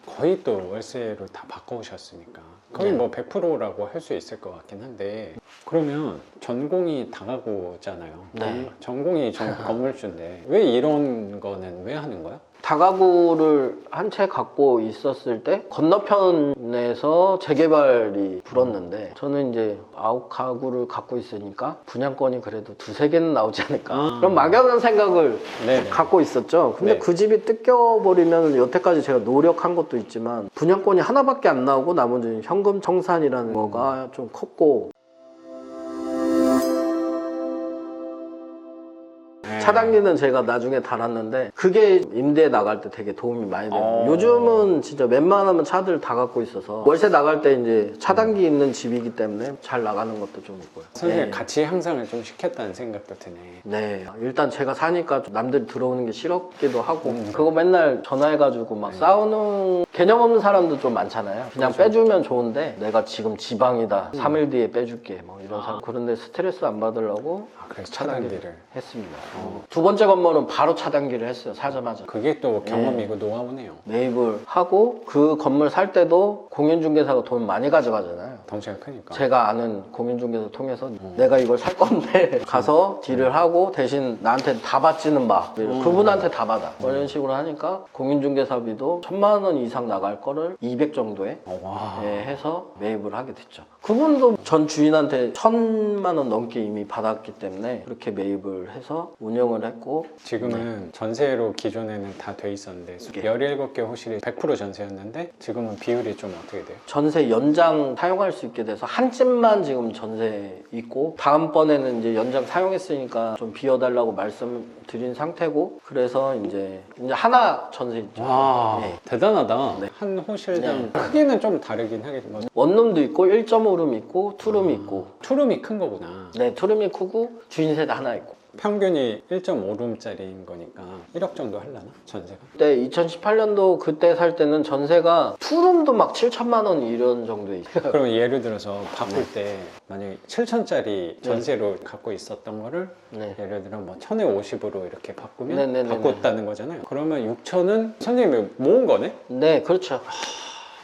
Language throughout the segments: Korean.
거의 또 월세로 다 바꿔오셨으니까 거의 네. 뭐 100%라고 할 수 있을 것 같긴 한데, 그러면 전공이 다가구잖아요. 네. 전공이 건물주인데 왜 이런 거는 왜 하는 거야? 다가구를 한 채 갖고 있었을 때 건너편에서 재개발이 불었는데, 저는 이제 9가구를 갖고 있으니까 분양권이 그래도 2-3개는 나오지 않을까, 그런 막연한 생각을 네네. 갖고 있었죠. 근데 네. 그 집이 뜯겨버리면 여태까지 제가 노력한 것도 있지만 분양권이 하나밖에 안 나오고 나머지는 현금 청산이라는 거가 좀 컸고, 차단기는 제가 나중에 달았는데 그게 임대 나갈 때 되게 도움이 많이 돼요. 요즘은 진짜 웬만하면 차들 다 갖고 있어서 월세 나갈 때 이제 차단기 있는 집이기 때문에 잘 나가는 것도 좀 있고요. 선생님 네. 가치 향상을 좀 시켰다는 생각도 드네. 네, 일단 제가 사니까 좀 남들이 들어오는 게 싫었기도 하고, 그거 맨날 전화해가지고 막 싸우는 개념 없는 사람도 좀 많잖아요. 그냥 그렇죠. 빼주면 좋은데 내가 지금 지방이다, 3일 뒤에 빼줄게, 뭐 이런 사람. 그런데 스트레스 안 받으려고 그래서 차단기를 했습니다. 두 번째 건물은 바로 차단기를 했어요, 사자마자. 그게 또 경험이고 노하우네요. 매입을 하고 그 건물 살 때도 공인중개사가 돈 많이 가져가잖아요. 덩치가 크니까. 제가 아는 공인중개사 통해서 내가 이걸 살 건데 가서 딜을 하고 대신 나한테 다 받지는 마, 그분한테 다 받아, 이런 식으로 하니까 공인중개사비도 1000만 원 이상 나갈 거를 200 정도에 와. 해서 매입을 하게 됐죠. 그분도 전 주인한테 1000만 원 넘게 이미 받았기 때문에 그렇게 매입을 해서 운영을 했고, 지금은 전세로 기존에는 다 돼 있었는데 17개 호실이 100% 전세였는데 지금은 비율이 좀 어떻게 돼요? 전세 연장 사용할 수 있게 돼서 한 집만 지금 전세 있고, 다음번에는 이제 연장 사용했으니까 좀 비워달라고 말씀드린 상태고, 그래서 이제 하나 전세 있죠. 와, 네. 대단하다. 네. 한 호실당 크기는 좀 다르긴 하겠지만 원룸도 있고 1.5룸 있고 투룸이 있고. 투룸이 큰 거구나. 네, 투룸이 크고 주인 세대 하나 있고. 평균이 1.5룸짜리인 거니까 1억 정도 하려나? 전세가? 그때 2018년도 그때 살 때는 전세가 투룸도 막 7천만 원 이런 정도에 있어요. 그럼 예를 들어서 바꿀 때 만약에 7천짜리 전세로 갖고 있었던 거를 네. 예를 들어 뭐 1000에 50으로 이렇게 바꾸면 네네네네. 바꿨다는 거잖아요. 그러면 6천은 선생님이 모은 거네? 네, 그렇죠.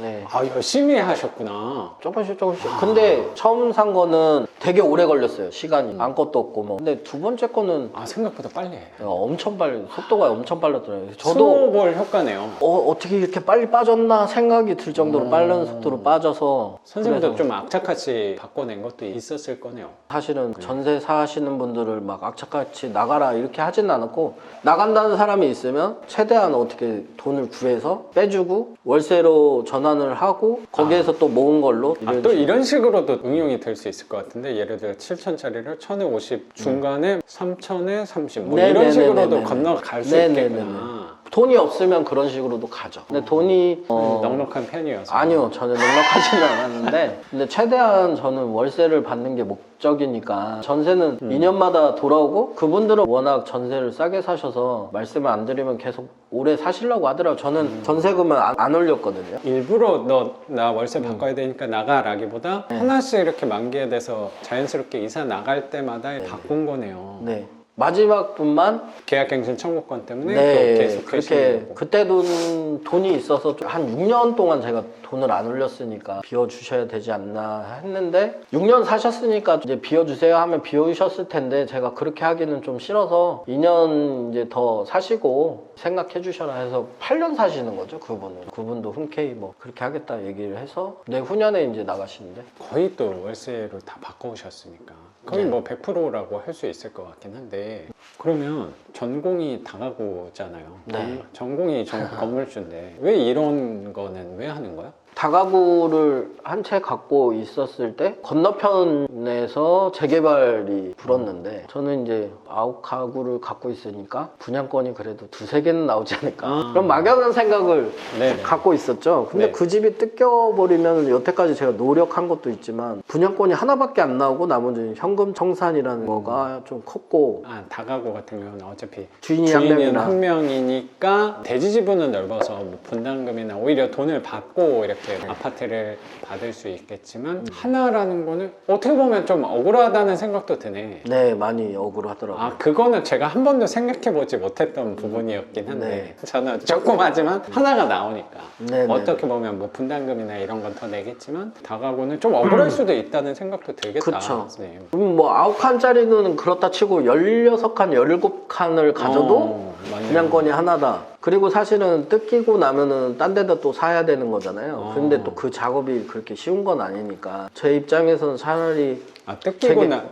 네. 아, 열심히 하셨구나. 조금씩. 근데 처음 산 거는 되게 오래 걸렸어요, 시간이. 아무것도 없고 뭐. 근데 두 번째 거는 아, 생각보다 빨리 해. 엄청 빨리, 속도가 엄청 빨랐더라고요. 저도 스노볼 효과네요. 어떻게 이렇게 빨리 빠졌나 생각이 들 정도로 빠른 속도로 빠져서. 선생님도 그래서 좀 악착같이 바꿔낸 것도 있었을 거네요. 사실은 전세 사시는 분들을 막 악착같이 나가라 이렇게 하진 않았고, 나간다는 사람이 있으면 최대한 어떻게 돈을 구해서 빼주고 월세로 전환을 하고 거기에서 또 모은 걸로 또 이런 식으로도 응용이 될 수 있을 것 같은데, 예를 들어 7천짜리를 1000에 50 중간에 3000에 30 뭐 이런 식으로도 건너갈 수 있겠구나. 돈이 없으면 그런 식으로도 가죠. 근데 돈이 넉넉한 편이어서. 아니요, 전혀 넉넉하지는 않았는데, 근데 최대한 저는 월세를 받는 게 목적이니까. 전세는 2년마다 돌아오고, 그분들은 워낙 전세를 싸게 사셔서 말씀을 안 드리면 계속 오래 사시려고 하더라고요. 저는 전세금은 안 올렸거든요. 일부러 나 월세 바꿔야 되니까 나가라기보다 하나씩 이렇게 만기돼서 자연스럽게 이사 나갈 때마다 바꾼 거네요. 네. 마지막 분만 계약갱신 청구권 때문에 또 네, 계속 그렇게. 거고. 그때 돈이 있어서 한 6년 동안 제가 돈을 안 올렸으니까 비워주셔야 되지 않나 했는데, 6년 사셨으니까 이제 비워주세요 하면 비워주셨을 텐데, 제가 그렇게 하기는 좀 싫어서 2년 이제 더 사시고 생각해 주셔라 해서 8년 사시는 거죠, 그분은. 그분도 흔쾌히 뭐 그렇게 하겠다 얘기를 해서 내후년에 이제 나가시는데. 거의 또 월세로 다 바꿔오셨으니까 거의 뭐 100%라고 할 수 있을 것 같긴 한데, 그러면 전공이 다가구잖아요. 네. 전공이 건물주인데 왜 이런 거는 왜 하는 거야? 다가구를 한 채 갖고 있었을 때 건너편에서 재개발이 불었는데, 저는 이제 9가구를 갖고 있으니까 분양권이 그래도 2-3개는 나오지 않을까, 그런 막연한 생각을 네네. 갖고 있었죠. 근데 네. 그 집이 뜯겨버리면 여태까지 제가 노력한 것도 있지만 분양권이 하나밖에 안 나오고 나머지는 현금 청산이라는 거가 좀 컸고, 다가구 같은 경우는 어차피 주인이 한 명이나. 한 명이니까 대지 지분은 넓어서 뭐 분담금이나 오히려 돈을 받고 이렇게 이제 아파트를 받을 수 있겠지만 하나라는 거는 어떻게 보면 좀 억울하다는 생각도 드네. 네, 많이 억울하더라고요. 아, 그거는 제가 한 번도 생각해보지 못했던 부분이었긴 한데 저는 조그마지만 하나가 나오니까 네, 어떻게 보면 뭐 분담금이나 이런 건 더 내겠지만 다가구는 좀 억울할 수도 있다는 생각도 들겠다. 그쵸. 선생님. 뭐 9칸짜리는 그렇다 치고 16칸, 17칸을 가져도 맞네요. 분양권이 하나다. 그리고 사실은 뜯기고 나면은 딴 데다 또 사야 되는 거잖아요. 근데 또 그 작업이 그렇게 쉬운 건 아니니까 제 입장에서는 차라리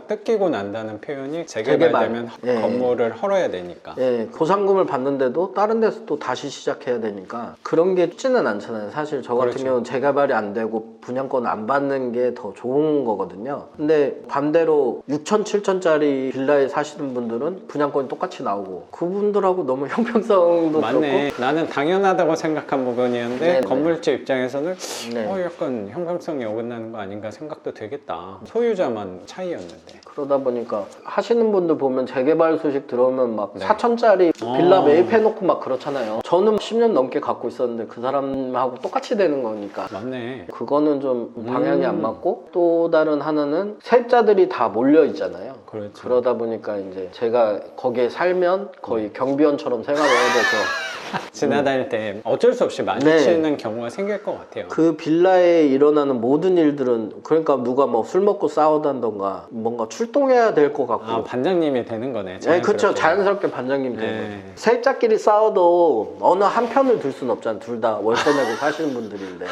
뜯기고 난다는 표현이 재개발되면 예. 건물을 헐어야 되니까. 예, 보상금을 받는데도 다른 데서 또 다시 시작해야 되니까 그런 게 쉽지는 않잖아요. 사실 저 같은 그렇죠. 경우는 재개발이 안 되고 분양권 안 받는 게 더 좋은 거거든요. 근데 반대로 6천, 7천짜리 빌라에 사시는 분들은 분양권이 똑같이 나오고 그분들하고 너무 형평성도 맞네. 나는 당연하다고 생각한 부분이었는데 네네. 건물주 입장에서는 네. 약간 형평성이 어긋나는 거 아닌가 생각도 들겠다. 소유자만 차이였는데. 그러다 보니까 하시는 분들 보면 재개발 소식 들어오면 막 네. 4천짜리 빌라 어. 매입해놓고 막 그렇잖아요. 저는 10년 넘게 갖고 있었는데 그 사람하고 똑같이 되는 거니까 맞네. 그거는 좀 방향이 안 맞고 또 다른 하나는 세입자들이 다 몰려 있잖아요. 그렇죠. 그러다 보니까 이제 제가 거기에 살면 거의 경비원처럼 생활을 해야 돼서 지나다닐 때 어쩔 수 없이 마주치는 경우가 생길 것 같아요. 그 빌라에 일어나는 모든 일들은 그러니까 누가 뭐 술 먹고 싸우던가 뭔가 출동해야 될 것 같고 아, 반장님이 되는 거네. 네, 그렇죠. 자연스럽게. 자연스럽게 반장님 되는 네. 거죠. 세입자끼리 싸워도 어느 한 편을 들 수는 없잖아요. 둘 다 월세 내고 사시는 분들인데.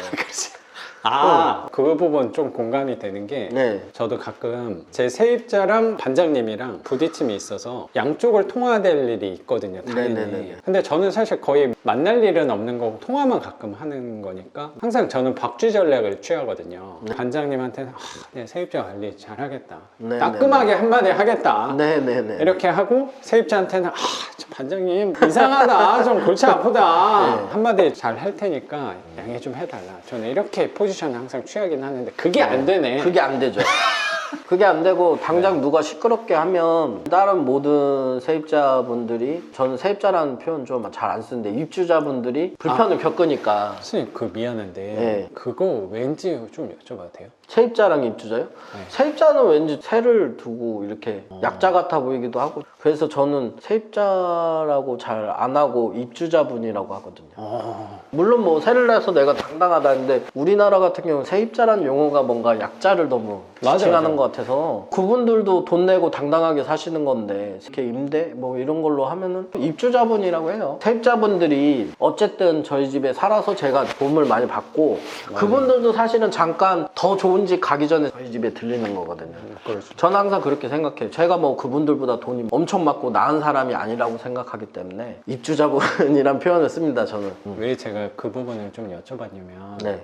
그 부분 좀 공감이 되는 게 네. 저도 가끔 제 세입자랑 반장님이랑 부딪힘이 있어서 양쪽을 통화될 일이 있거든요, 당연히. 네네네. 근데 저는 사실 거의 만날 일은 없는 거고 통화만 가끔 하는 거니까 항상 저는 박쥐 전략을 취하거든요. 반장님한테는 네, 세입자 관리 잘하겠다. 네네네. 따끔하게 한마디 하겠다. 네네네. 이렇게 하고 세입자한테는 저 반장님 이상하다, 좀 골치 아프다. 네. 한마디 잘 할 테니까 양해 좀 해달라. 저는 이렇게 포지션을 항상 취하긴 하는데 그게 안 되네. 그게 안 되죠. 그게 안 되고 당장 누가 시끄럽게 하면 다른 모든 세입자분들이 저는 세입자라는 표현 좀 잘 안 쓰는데 입주자분들이 불편을 겪으니까 선생님 그 미안한데 네. 그거 왠지 좀 여쭤봐도 돼요? 세입자랑 입주자요? 세입자는 왠지 세를 두고 이렇게 약자 같아 보이기도 하고 그래서 저는 세입자라고 잘 안 하고 입주자분이라고 하거든요. 물론 뭐 세를 내서 내가 당당하다는데 우리나라 같은 경우는 세입자라는 용어가 뭔가 약자를 너무 맞아, 지칭하는 맞아. 것 같아서 그분들도 돈 내고 당당하게 사시는 건데 이렇게 임대 뭐 이런 걸로 하면은 입주자분이라고 해요. 세입자분들이 어쨌든 저희 집에 살아서 제가 도움을 많이 받고 그분들도 사실은 잠깐 더 좋은 집 가기 전에 저희 집에 들리는 거거든요. 그렇죠. 저는 항상 그렇게 생각해요. 제가 뭐 그분들보다 돈이 엄청 많고 나은 사람이 아니라고 생각하기 때문에 입주자분이란 표현을 씁니다. 저는. 왜 제가 그 부분을 좀 여쭤봤냐면 네.